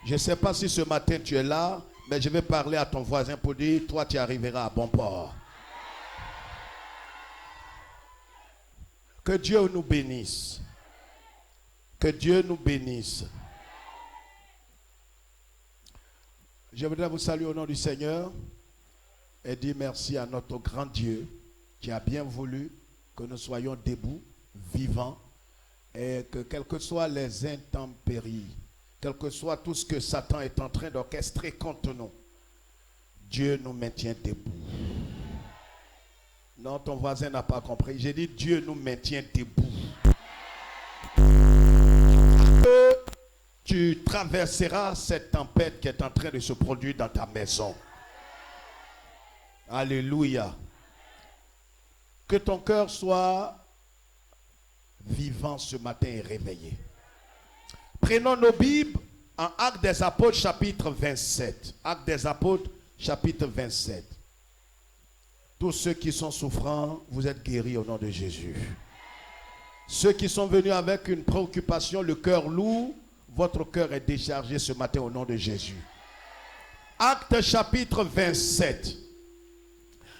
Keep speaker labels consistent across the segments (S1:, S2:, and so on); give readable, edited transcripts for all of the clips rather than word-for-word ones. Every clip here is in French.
S1: Je ne sais pas si ce matin tu es là, mais je vais parler à ton voisin pour dire, toi tu arriveras à bon port. Que Dieu nous bénisse. Que Dieu nous bénisse. Je voudrais vous saluer au nom du Seigneur et dire merci à notre grand Dieu qui a bien voulu que nous soyons debout, vivants, et que quelles que soient les intempéries, quel que soit tout ce que Satan est en train d'orchestrer contre nous, Dieu nous maintient debout. Non, ton voisin n'a pas compris. J'ai dit Dieu nous maintient debout. Tu traverseras cette tempête qui est en train de se produire dans ta maison. Alléluia. Que ton cœur soit vivant ce matin et réveillé. Prenons nos Bibles en Actes des Apôtres chapitre 27. Actes des Apôtres chapitre 27. Tous ceux qui sont souffrants, vous êtes guéris au nom de Jésus. Ceux qui sont venus avec une préoccupation, le cœur lourd, votre cœur est déchargé ce matin au nom de Jésus. Actes chapitre 27.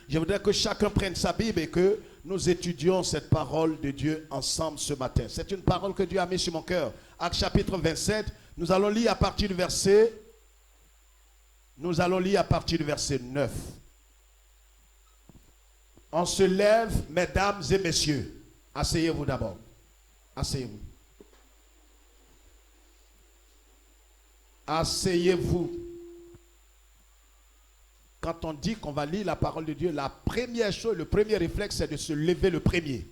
S1: Je voudrais que chacun prenne sa Bible et que nous étudions cette parole de Dieu ensemble ce matin. C'est une parole que Dieu a mise sur mon cœur. Actes chapitre 27, nous allons lire à partir du verset 9. On se lève, mesdames et messieurs. Asseyez-vous d'abord. Asseyez-vous. Asseyez-vous. Quand on dit qu'on va lire la parole de Dieu, la première chose, le premier réflexe, c'est de se lever le premier.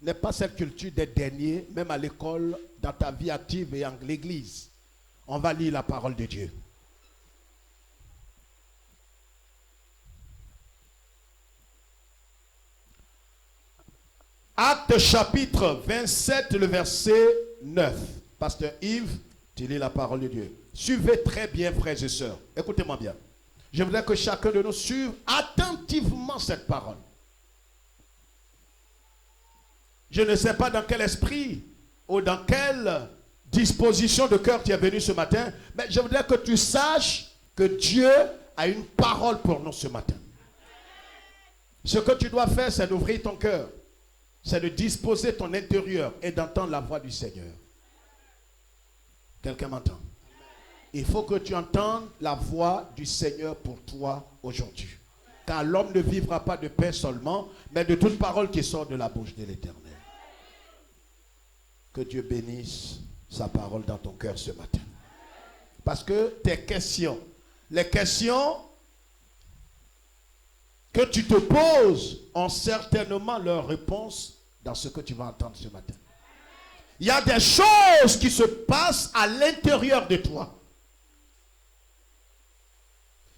S1: N'est pas cette culture des derniers, même à l'école, dans ta vie active et en l'église. On va lire la parole de Dieu. Actes chapitre 27, le verset 9. Pasteur Yves, tu lis la parole de Dieu. Suivez très bien, frères et sœurs. Écoutez-moi bien. Je voudrais que chacun de nous suive attentivement cette parole. Je ne sais pas dans quel esprit ou dans quelle disposition de cœur tu es venu ce matin, mais je voudrais que tu saches que Dieu a une parole pour nous ce matin. Ce que tu dois faire, c'est d'ouvrir ton cœur. C'est de disposer ton intérieur et d'entendre la voix du Seigneur. Quelqu'un m'entend? Il faut que tu entendes la voix du Seigneur pour toi aujourd'hui. Car l'homme ne vivra pas de pain seulement, mais de toute parole qui sort de la bouche de l'Éternel. Que Dieu bénisse sa parole dans ton cœur ce matin. Parce que tes questions, les questions que tu te poses ont certainement leur réponse dans ce que tu vas entendre ce matin. Il y a des choses qui se passent à l'intérieur de toi.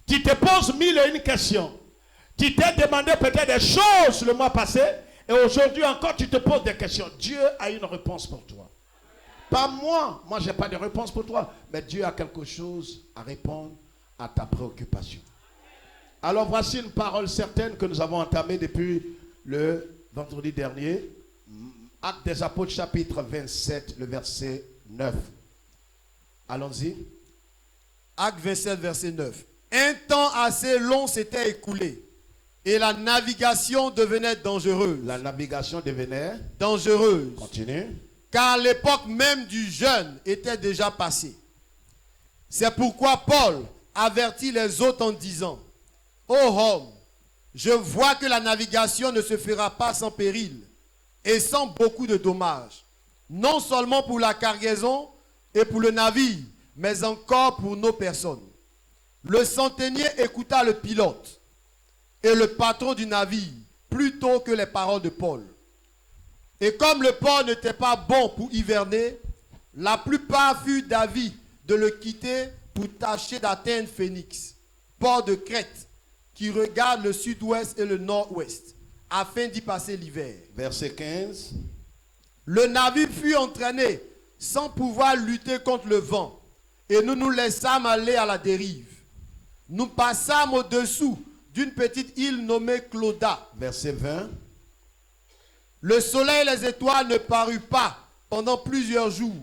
S1: Tu te poses mille et une questions. Tu t'es demandé peut-être des choses le mois passé et aujourd'hui encore tu te poses des questions. Dieu a une réponse pour toi. Pas moi. Moi, je n'ai pas de réponse pour toi. Mais Dieu a quelque chose à répondre à ta préoccupation. Alors voici une parole certaine que nous avons entamée depuis le vendredi dernier. Actes des Apôtres chapitre 27, le verset 9. Allons-y.
S2: Acte 27, verset 9. Un temps assez long s'était écoulé et la navigation devenait dangereuse.
S1: La navigation devenait
S2: dangereuse.
S1: Continue.
S2: Car l'époque même du jeûne était déjà passée. C'est pourquoi Paul avertit les autres en disant: Ô homme, je vois que la navigation ne se fera pas sans péril et sans beaucoup de dommages, non seulement pour la cargaison et pour le navire, mais encore pour nos personnes. Le centenier écouta le pilote et le patron du navire plutôt que les paroles de Paul. Et comme le port n'était pas bon pour hiverner, la plupart furent d'avis de le quitter pour tâcher d'atteindre Phénix, port de Crète, qui regarde le sud-ouest et le nord-ouest, afin d'y passer l'hiver.
S1: Verset 15.
S2: Le navire fut entraîné sans pouvoir lutter contre le vent, et nous nous laissâmes aller à la dérive. Nous passâmes au-dessous d'une petite île nommée Clauda.
S1: Verset 20.
S2: Le soleil et les étoiles ne parurent pas pendant plusieurs jours,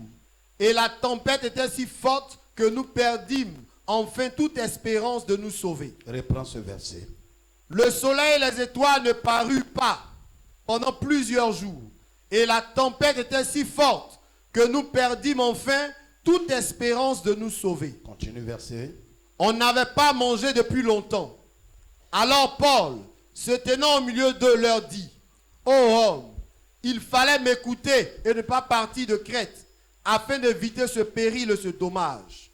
S2: et la tempête était si forte que nous perdîmes enfin toute espérance de nous sauver.
S1: Reprends ce verset.
S2: Le soleil et les étoiles ne parurent pas pendant plusieurs jours, et la tempête était si forte que nous perdîmes enfin toute espérance de nous sauver.
S1: Continue verset.
S2: On n'avait pas mangé depuis longtemps. Alors Paul, se tenant au milieu d'eux, leur dit: Ô homme, il fallait m'écouter et ne pas partir de Crète, afin d'éviter ce péril et ce dommage.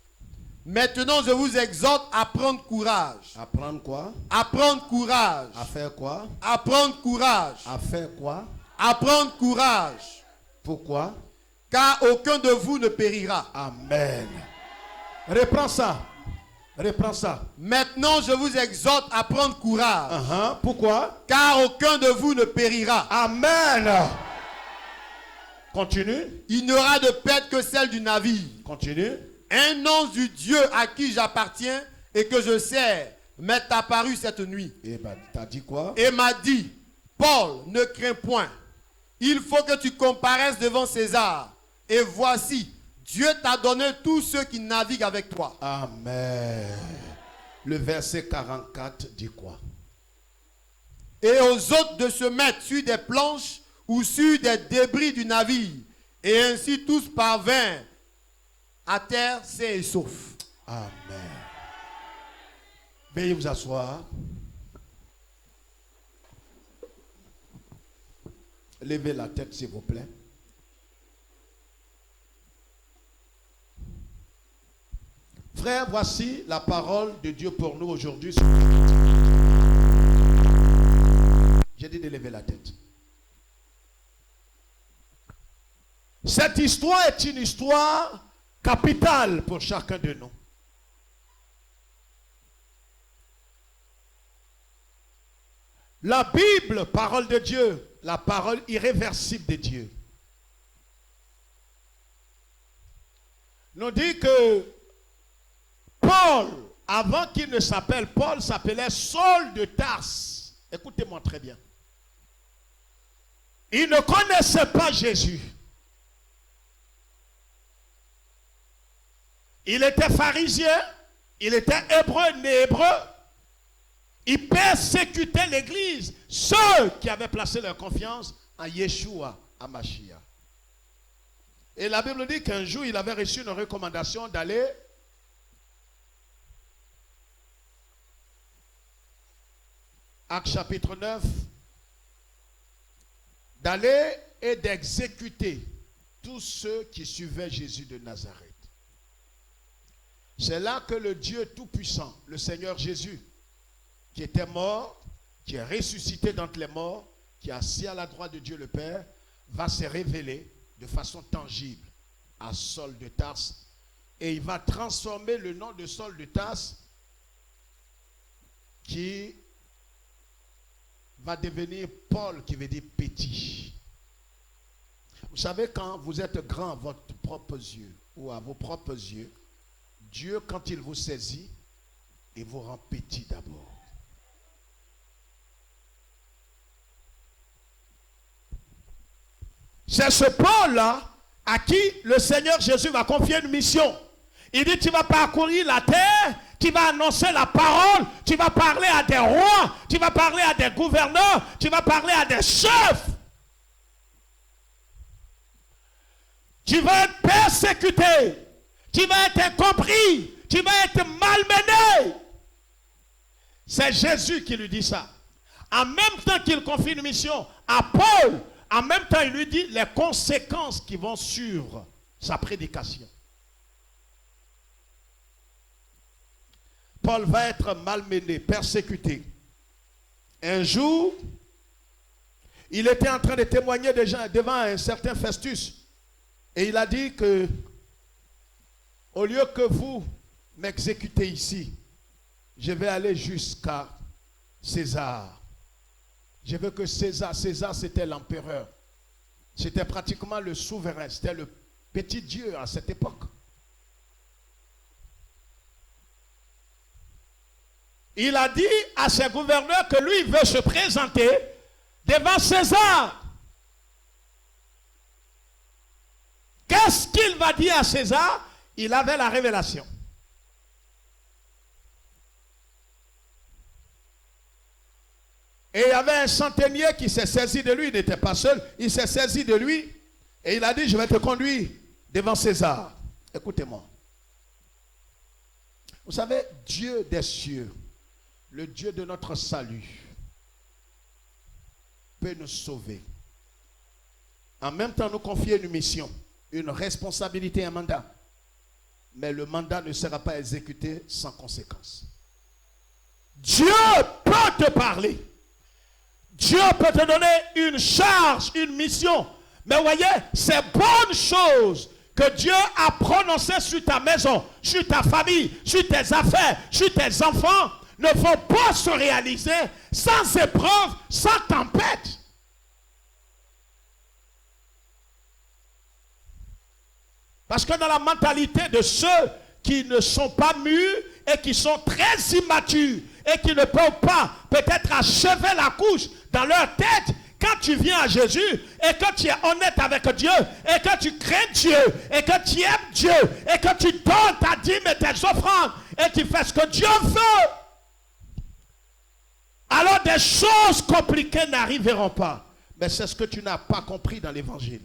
S2: Maintenant, je vous exhorte à prendre courage.
S1: À prendre quoi?
S2: À prendre courage.
S1: À faire quoi?
S2: À prendre courage.
S1: À faire quoi?
S2: À prendre courage.
S1: Pourquoi?
S2: Car aucun de vous ne périra.
S1: Amen. Reprends ça. Reprends ça.
S2: Maintenant, je vous exhorte à prendre courage.
S1: Pourquoi?
S2: Car aucun de vous ne périra.
S1: Amen. Continue.
S2: Il n'y aura de perte que celle du navire.
S1: Continue.
S2: Un ange du Dieu à qui j'appartiens et que je sers m'est apparu cette nuit.
S1: Et ben, t'as dit quoi?
S2: Et m'a dit: Paul, ne crains point. Il faut que tu comparaisses devant César. Et voici, Dieu t'a donné tous ceux qui naviguent avec toi.
S1: Amen. Le verset 44 dit quoi?
S2: Et aux autres de se mettre sur des planches ou sur des débris du navire. Et ainsi tous parvinrent à terre sains et saufs.
S1: Amen. Veuillez vous asseoir. Levez la tête, s'il vous plaît. Frère, voici la parole de Dieu pour nous aujourd'hui. J'ai dit de lever la tête. Cette histoire est une histoire capitale pour chacun de nous. La Bible, parole de Dieu, la parole irréversible de Dieu, nous dit que Paul, avant qu'il ne s'appelle Paul, s'appelait Saul de Tarse. Écoutez-moi très bien. Il ne connaissait pas Jésus. Il était pharisien, il était hébreu, né hébreu. Il persécutait l'église, ceux qui avaient placé leur confiance en Yeshua, à Mashiach. Et la Bible dit qu'un jour, il avait reçu une recommandation d'aller Actes chapitre 9, d'aller et d'exécuter tous ceux qui suivaient Jésus de Nazareth. C'est là que le Dieu Tout-Puissant, le Seigneur Jésus, qui était mort, qui est ressuscité d'entre les morts, qui est assis à la droite de Dieu le Père, va se révéler de façon tangible à Saul de Tarse. Et il va transformer le nom de Saul de Tarse, qui va devenir Paul, qui veut dire petit. Vous savez, quand vous êtes grand à votre propres yeux, ou à vos propres yeux, Dieu, quand il vous saisit, il vous rend petit d'abord. C'est ce Paul-là à qui le Seigneur Jésus va confier une mission. Il dit: tu vas parcourir la terre, tu vas annoncer la parole, tu vas parler à des rois, tu vas parler à des gouverneurs, tu vas parler à des chefs. Tu vas être persécuté, tu vas être incompris, tu vas être malmené. C'est Jésus qui lui dit ça. En même temps qu'il confie une mission à Paul, en même temps il lui dit les conséquences qui vont suivre sa prédication. Paul va être malmené, persécuté. Un jour, il était en train de témoigner devant un certain Festus. Et il a dit que, au lieu que vous m'exécutez ici, je vais aller jusqu'à César. Je veux que César c'était l'empereur. C'était pratiquement le souverain, c'était le petit Dieu à cette époque. Il a dit à ses gouverneurs que lui, il veut se présenter devant César. Qu'est-ce qu'il va dire à César? il avait la révélation. Et il y avait un centenier qui s'est saisi de lui, il n'était pas seul, il s'est saisi de lui et il a dit, je vais te conduire devant César. Écoutez-moi. Vous savez, Dieu des cieux, le Dieu de notre salut, peut nous sauver. En même temps, nous confier une mission, une responsabilité, un mandat. Mais le mandat ne sera pas exécuté sans conséquence. Dieu peut te parler. Dieu peut te donner une charge, une mission. Mais voyez, ces bonnes choses que Dieu a prononcées sur ta maison, sur ta famille, sur tes affaires, sur tes enfants, ne vont pas se réaliser sans épreuve, sans tempête. Parce que dans la mentalité de ceux qui ne sont pas mûrs et qui sont très immatures et qui ne peuvent pas peut-être achever la couche dans leur tête, quand tu viens à Jésus et que tu es honnête avec Dieu et que tu crains Dieu et que tu aimes Dieu et que tu donnes ta dîme et tes offrandes et tu fais ce que Dieu veut, alors des choses compliquées n'arriveront pas. Mais c'est ce que tu n'as pas compris dans l'évangile.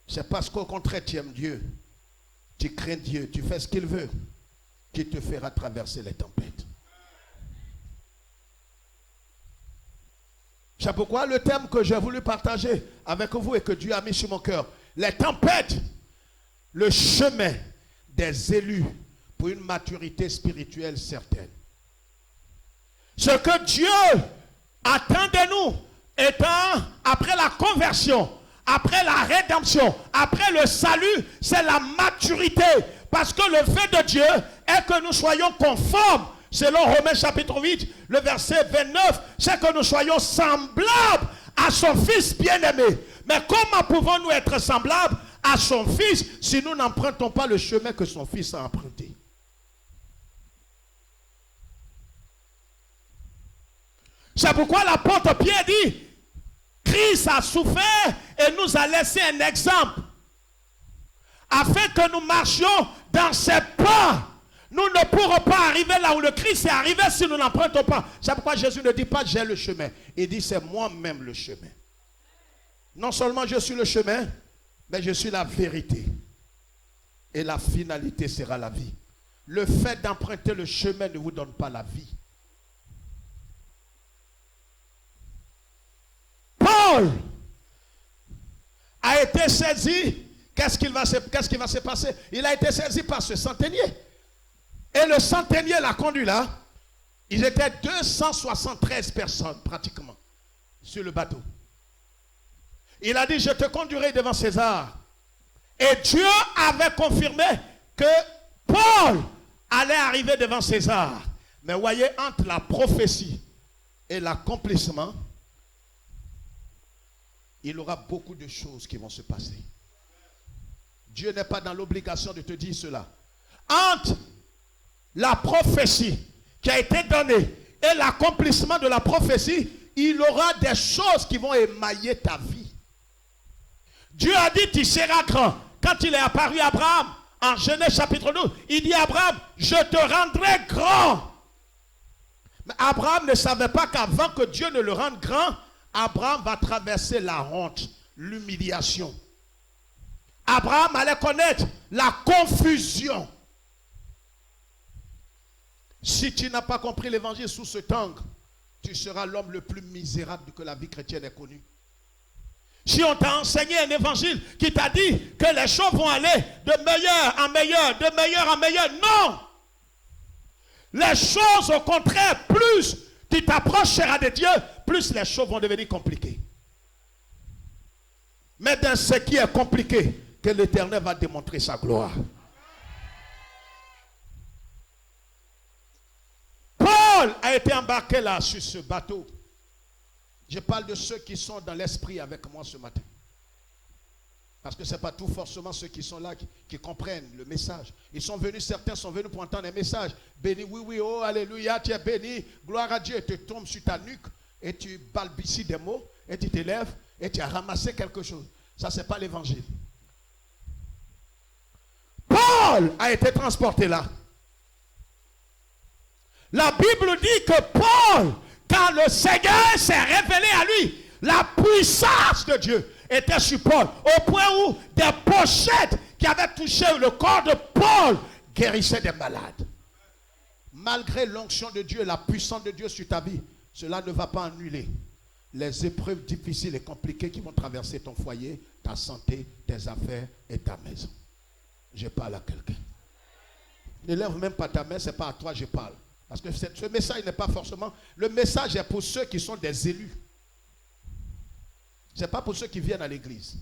S1: C'est parce qu'au contraire tu aimes Dieu, tu crains Dieu, tu fais ce qu'il veut, qui te fera traverser les tempêtes. C'est pourquoi le thème que j'ai voulu partager avec vous et que Dieu a mis sur mon cœur, les tempêtes, le chemin des élus pour une maturité spirituelle certaine. Ce que Dieu attend de nous étant après la conversion, après la rédemption, après le salut, c'est la maturité. Parce que le fait de Dieu est que nous soyons conformes. Selon Romains chapitre 8, le verset 29, c'est que nous soyons semblables à son Fils bien-aimé. Mais comment pouvons-nous être semblables à son Fils si nous n'empruntons pas le chemin que son Fils a emprunté? C'est pourquoi l'apôtre Pierre dit, Christ a souffert et nous a laissé un exemple afin que nous marchions dans ses pas. Nous ne pourrons pas arriver là où le Christ est arrivé si nous n'empruntons pas. C'est pourquoi Jésus ne dit pas j'ai le chemin. Il dit c'est moi-même le chemin. Non seulement je suis le chemin, mais je suis la vérité. Et la finalité sera la vie. Le fait d'emprunter le chemin ne vous donne pas la vie. Paul a été saisi. Qu'est-ce qui va se passer? Il a été saisi par ce centenier. Et le centenier l'a conduit là. Ils étaient 273 personnes pratiquement sur le bateau. Il a dit, je te conduirai devant César. Et Dieu avait confirmé que Paul allait arriver devant César. Mais voyez, entre la prophétie et l'accomplissement, il y aura beaucoup de choses qui vont se passer. Dieu n'est pas dans l'obligation de te dire cela. Entre la prophétie qui a été donnée et l'accomplissement de la prophétie, il y aura des choses qui vont émailler ta vie. Dieu a dit, tu seras grand. Quand il est apparu à Abraham, en Genèse chapitre 12, il dit à Abraham, je te rendrai grand. Mais Abraham ne savait pas qu'avant que Dieu ne le rende grand, Abraham va traverser la honte, l'humiliation. Abraham allait connaître la confusion. Si tu n'as pas compris l'évangile sous cet angle, tu seras l'homme le plus misérable que la vie chrétienne ait connu. Si on t'a enseigné un évangile qui t'a dit que les choses vont aller de meilleur en meilleur, de meilleur en meilleur, non! Les choses, au contraire, plus tu t'approcheras de Dieu, plus les choses vont devenir compliquées. Mais dans ce qui est compliqué, que l'Éternel va démontrer sa gloire. Paul a été embarqué là sur ce bateau. Je parle de ceux qui sont dans l'esprit avec moi ce matin. Parce que ce n'est pas tout forcément ceux qui sont là qui comprennent le message. Ils sont venus, certains sont venus pour entendre un message. Béni, oui, oui, oh, alléluia, tu es béni, gloire à Dieu. Et tu tombes sur ta nuque et tu balbuties des mots et tu t'élèves et tu as ramassé quelque chose. Ça, ce n'est pas l'évangile. Paul a été transporté là. La Bible dit que Paul, quand le Seigneur s'est révélé à lui, la puissance de Dieu était sur Paul, au point où des pochettes qui avaient touché le corps de Paul guérissaient des malades. Malgré l'onction de Dieu, la puissance de Dieu sur ta vie, cela ne va pas annuler les épreuves difficiles et compliquées qui vont traverser ton foyer, ta santé, tes affaires et ta maison. Je parle à quelqu'un. Ne lève même pas ta main, ce n'est pas à toi que je parle. Parce que ce message n'est pas forcément... Le message est pour ceux qui sont des élus. Ce n'est pas pour ceux qui viennent à l'église.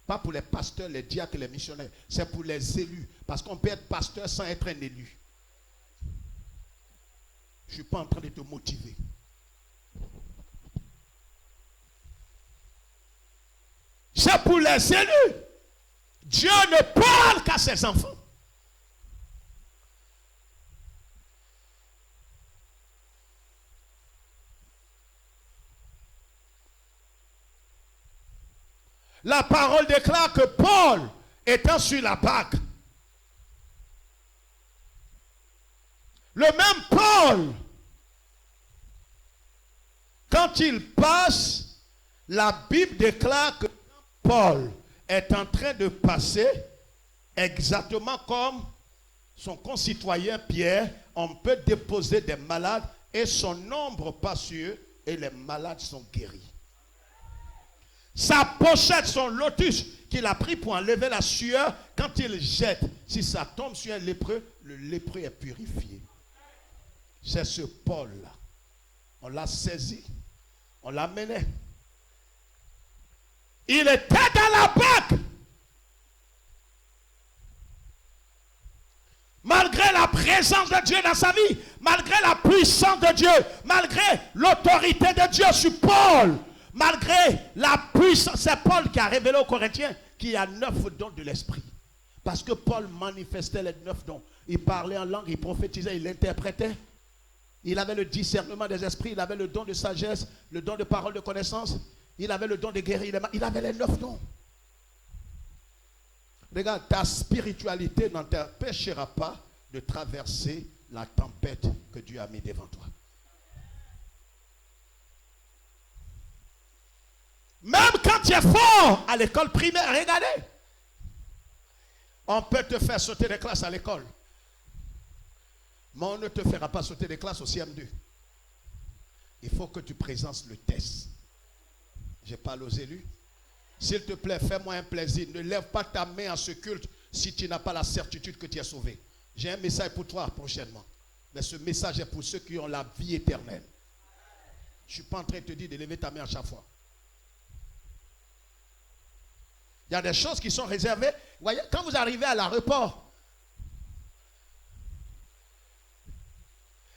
S1: Pas pour les pasteurs, les diacres, les missionnaires. C'est pour les élus. Parce qu'on peut être pasteur sans être un élu. Je ne suis pas en train de te motiver. C'est pour les élus. Dieu ne parle qu'à ses enfants. La parole déclare que Paul étant sur la barque, le même Paul, quand il passe, la Bible déclare que Paul est en train de passer exactement comme son concitoyen Pierre. On peut déposer des malades et son ombre passe sur eux et les malades sont guéris. Sa pochette, son lotus qu'il a pris pour enlever la sueur, quand il jette, si ça tombe sur un lépreux, le lépreux est purifié. C'est ce Paul-là. On l'a saisi, on l'a mené. Il était dans la barque. Malgré la présence de Dieu dans sa vie, malgré la puissance de Dieu, malgré l'autorité de Dieu sur Paul, malgré la puissance, c'est Paul qui a révélé aux Corinthiens qu'il y a 9 dons de l'esprit. Parce que Paul manifestait les 9 dons. Il parlait en langue, il prophétisait, il interprétait. Il avait le discernement des esprits, il avait le don de sagesse, le don de parole de connaissance, il avait le don de guérir. Il avait les 9 dons. Regarde, ta spiritualité ne t'empêchera pas de traverser la tempête que Dieu a mis devant toi. Même quand tu es fort à l'école primaire, regardez. On peut te faire sauter des classes à l'école. Mais on ne te fera pas sauter des classes au CM2. Il faut que tu présentes le test. Je parle aux élus. S'il te plaît, fais-moi un plaisir. Ne lève pas ta main à ce culte si tu n'as pas la certitude que tu es sauvé. J'ai un message pour toi prochainement. Mais ce message est pour ceux qui ont la vie éternelle. Je ne suis pas en train de te dire de lever ta main à chaque fois. Il y a des choses qui sont réservées. Vous voyez, quand vous arrivez à l'aéroport,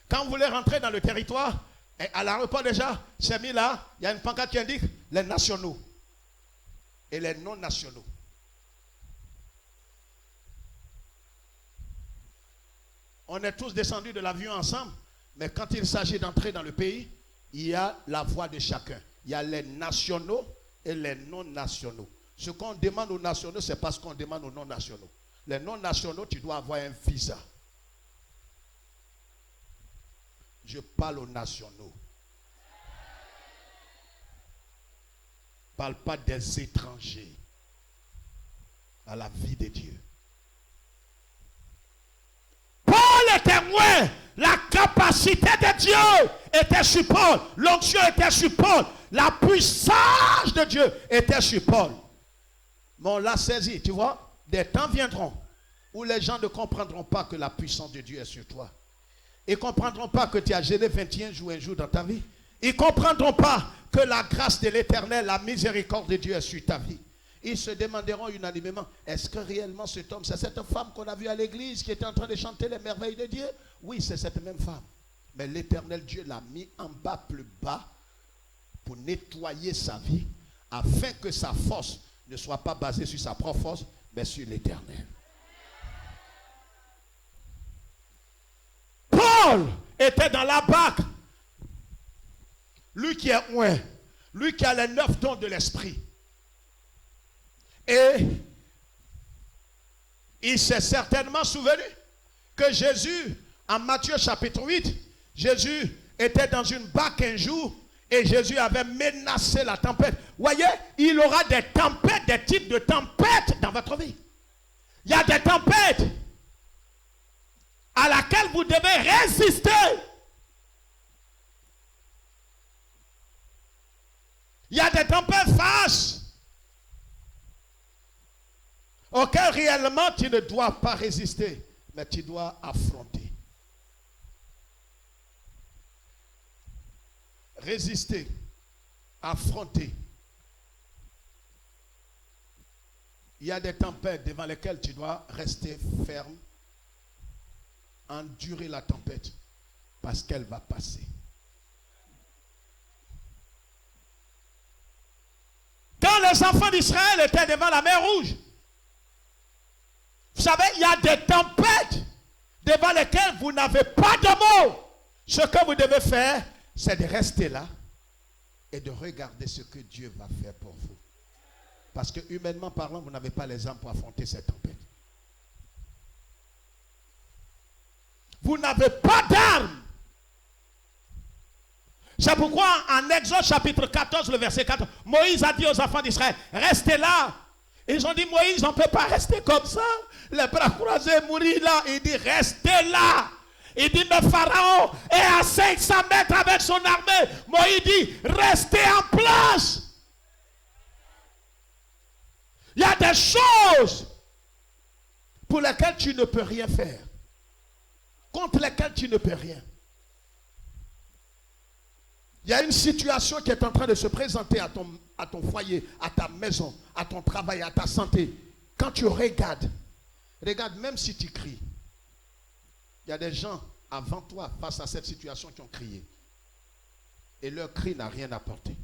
S1: quand vous voulez rentrer dans le territoire, à l'aéroport déjà, c'est mis là, il y a une pancarte qui indique les nationaux et les non-nationaux. On est tous descendus de l'avion ensemble, mais quand il s'agit d'entrer dans le pays, il y a la voix de chacun. Il y a les nationaux et les non-nationaux. Ce qu'on demande aux nationaux, c'est pas ce qu'on demande aux non-nationaux. Les non-nationaux, tu dois avoir un visa. Je parle aux nationaux. Je ne parle pas des étrangers à la vie de Dieu. Paul était moins. La capacité de Dieu était sur Paul. L'onction était sur Paul. La puissance de Dieu était sur Paul. Mais on l'a saisi, tu vois. Des temps viendront où les gens ne comprendront pas que la puissance de Dieu est sur toi. Ils ne comprendront pas que tu as jeûné 21 jours un jour dans ta vie. Ils ne comprendront pas que la grâce de l'Éternel, la miséricorde de Dieu est sur ta vie. Ils se demanderont unanimement, est-ce que réellement cet homme, c'est cette femme qu'on a vue à l'église qui était en train de chanter les merveilles de Dieu? Oui, c'est cette même femme. Mais l'Éternel Dieu l'a mis en bas, plus bas, pour nettoyer sa vie, afin que sa force ne soit pas basée sur sa propre force, mais sur l'Éternel. Paul était dans la barque. Lui qui est loin, lui qui a les 9 dons de l'esprit. Et Il s'est certainement souvenu que Jésus, en Matthieu chapitre 8, Jésus était dans une barque un jour et Jésus avait menacé la tempête. Voyez, il aura des tempêtes, des types de tempêtes dans votre vie. Il y a des tempêtes à laquelle vous devez résister. Il y a des tempêtes face auxquelles réellement tu ne dois pas résister, mais tu dois affronter. Résister, affronter. Il y a des tempêtes devant lesquelles tu dois rester ferme, endurer la tempête, parce qu'elle va passer. Quand les enfants d'Israël étaient devant la mer Rouge, vous savez, il y a des tempêtes devant lesquelles vous n'avez pas de mots. Ce que vous devez faire, c'est de rester là et de regarder ce que Dieu va faire pour vous. Parce que humainement parlant, vous n'avez pas les armes pour affronter cette tempête. Vous n'avez pas d'armes. C'est pourquoi en Exode chapitre 14, le verset 4, Moïse a dit aux enfants d'Israël, restez là. Ils ont dit, Moïse, on ne peut pas rester comme ça. Les bras croisés, mourir là. Il dit, restez là. Il dit, mais Pharaon est à 500 mètres avec son armée. Moïse dit, restez en place. Il y a des choses pour lesquelles tu ne peux rien faire. Contre lesquelles tu ne peux rien. Il y a une situation qui est en train de se présenter à ton foyer, à ta maison, à ton travail, à ta santé. Quand tu regarde même si tu cries. Il y a des gens avant toi, face à cette situation, qui ont crié. Et leur cri n'a rien apporté.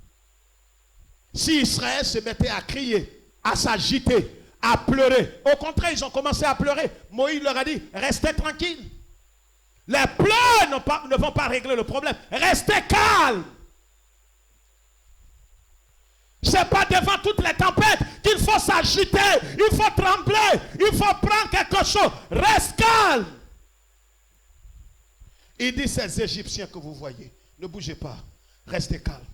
S1: Si Israël se mettait à crier, à s'agiter, à pleurer, au contraire, ils ont commencé à pleurer. Moïse leur a dit, restez tranquilles. Les pleurs ne vont pas régler le problème. Restez calmes. Ce n'est pas devant toutes les tempêtes qu'il faut s'agiter, il faut trembler, il faut prendre quelque chose. Reste calme. Il dit, ces Égyptiens que vous voyez, ne bougez pas, restez calme.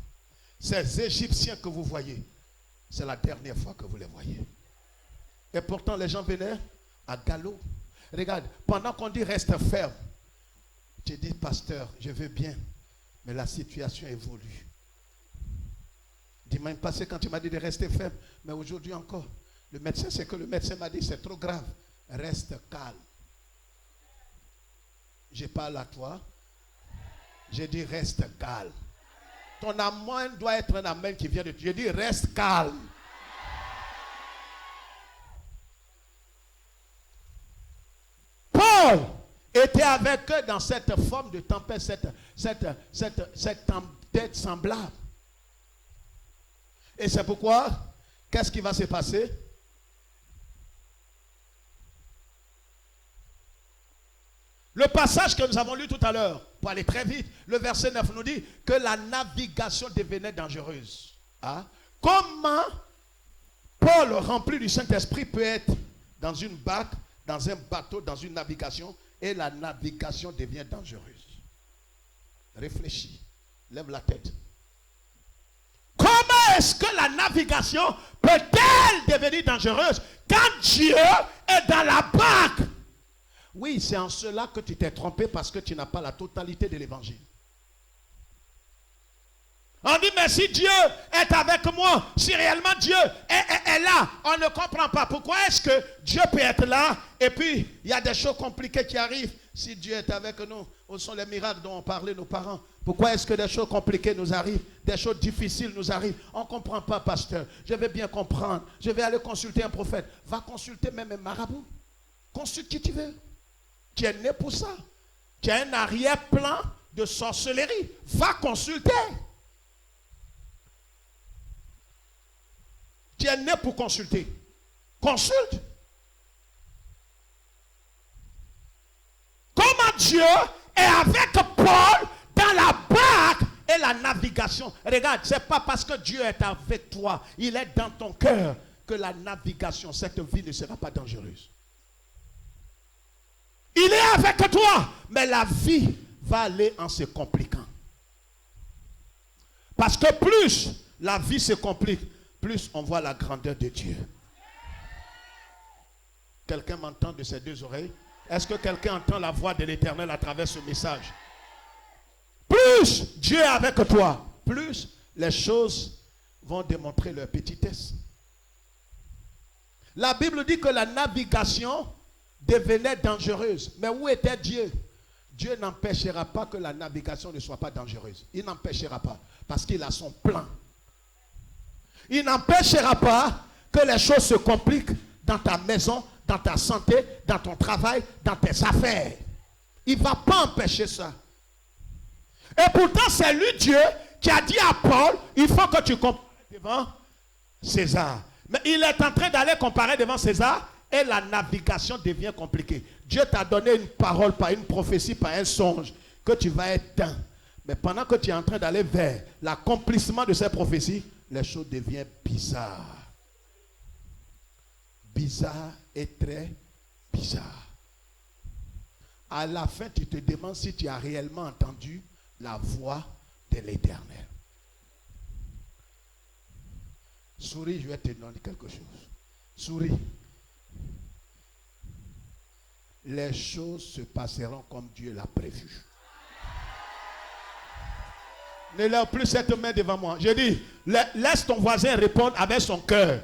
S1: Ces Égyptiens que vous voyez, c'est la dernière fois que vous les voyez. Et pourtant, les gens venaient à galop. Regarde, pendant qu'on dit reste ferme, tu dis, pasteur, je veux bien, mais la situation évolue. Dimanche passé, quand tu m'as dit de rester ferme, mais aujourd'hui encore, le médecin, c'est que le médecin m'a dit, c'est trop grave. Reste calme. Je parle à toi. J'ai dit, reste calme. Ton amen doit être un amen qui vient de Dieu. Je dis, reste calme. Paul était avec eux dans cette forme de tempête, cette tempête semblable. Et c'est pourquoi, qu'est-ce qui va se passer? Le passage que nous avons lu tout à l'heure, pour aller très vite, le verset 9 nous dit que la navigation devenait dangereuse. Hein? Comment Paul, rempli du Saint-Esprit, peut être dans une barque, dans un bateau, dans une navigation, et la navigation devient dangereuse? Réfléchis, lève la tête. Comment est-ce que la navigation peut-elle devenir dangereuse quand Dieu est dans la barque? Oui, c'est en cela que tu t'es trompé parce que tu n'as pas la totalité de l'évangile. On dit, mais si Dieu est avec moi, si réellement Dieu est là, on ne comprend pas. Pourquoi est-ce que Dieu peut être là et puis il y a des choses compliquées qui arrivent? Si Dieu est avec nous, où sont les miracles dont ont parlé nos parents? Pourquoi est-ce que des choses compliquées nous arrivent? Des choses difficiles nous arrivent? On ne comprend pas, pasteur. Je vais bien comprendre. Je vais aller consulter un prophète. Va consulter même un marabout. Consulte qui tu veux. Tu es né pour ça. Tu as un arrière-plan de sorcellerie. Va consulter. Tu es né pour consulter. Consulte. Comment Dieu est avec Paul dans la barque et la navigation? Regarde, ce n'est pas parce que Dieu est avec toi, il est dans ton cœur, que la navigation, cette vie ne sera pas dangereuse. est avec toi. Mais la vie va aller en se compliquant. Parce que plus la vie se complique, plus on voit la grandeur de Dieu. Quelqu'un m'entend de ses deux oreilles? Est-ce que quelqu'un entend la voix de l'Éternel à travers ce message? Plus Dieu est avec toi, plus les choses vont démontrer leur petitesse. La Bible dit que la navigation devenait dangereuse. Mais où était Dieu? Dieu n'empêchera pas que la navigation ne soit pas dangereuse. Il n'empêchera pas. Parce qu'il a son plan. Il n'empêchera pas que les choses se compliquent dans ta maison, dans ta santé, dans ton travail, dans tes affaires. Il ne va pas empêcher ça. Et pourtant, c'est lui, Dieu, qui a dit à Paul, il faut que tu compares devant César. Mais il est en train d'aller comparer devant César et la navigation devient compliquée. Dieu t'a donné une parole, par une prophétie, par un songe, que tu vas être un. Mais pendant que tu es en train d'aller vers l'accomplissement de ces prophéties, les choses deviennent bizarres. Bizarre et très bizarre. À la fin, tu te demandes si tu as réellement entendu la voix de l'Éternel. Souris, je vais te demander quelque chose. Souris. Les choses se passeront comme Dieu l'a prévu. Ne lève plus cette main devant moi. Je dis, laisse ton voisin répondre avec son cœur.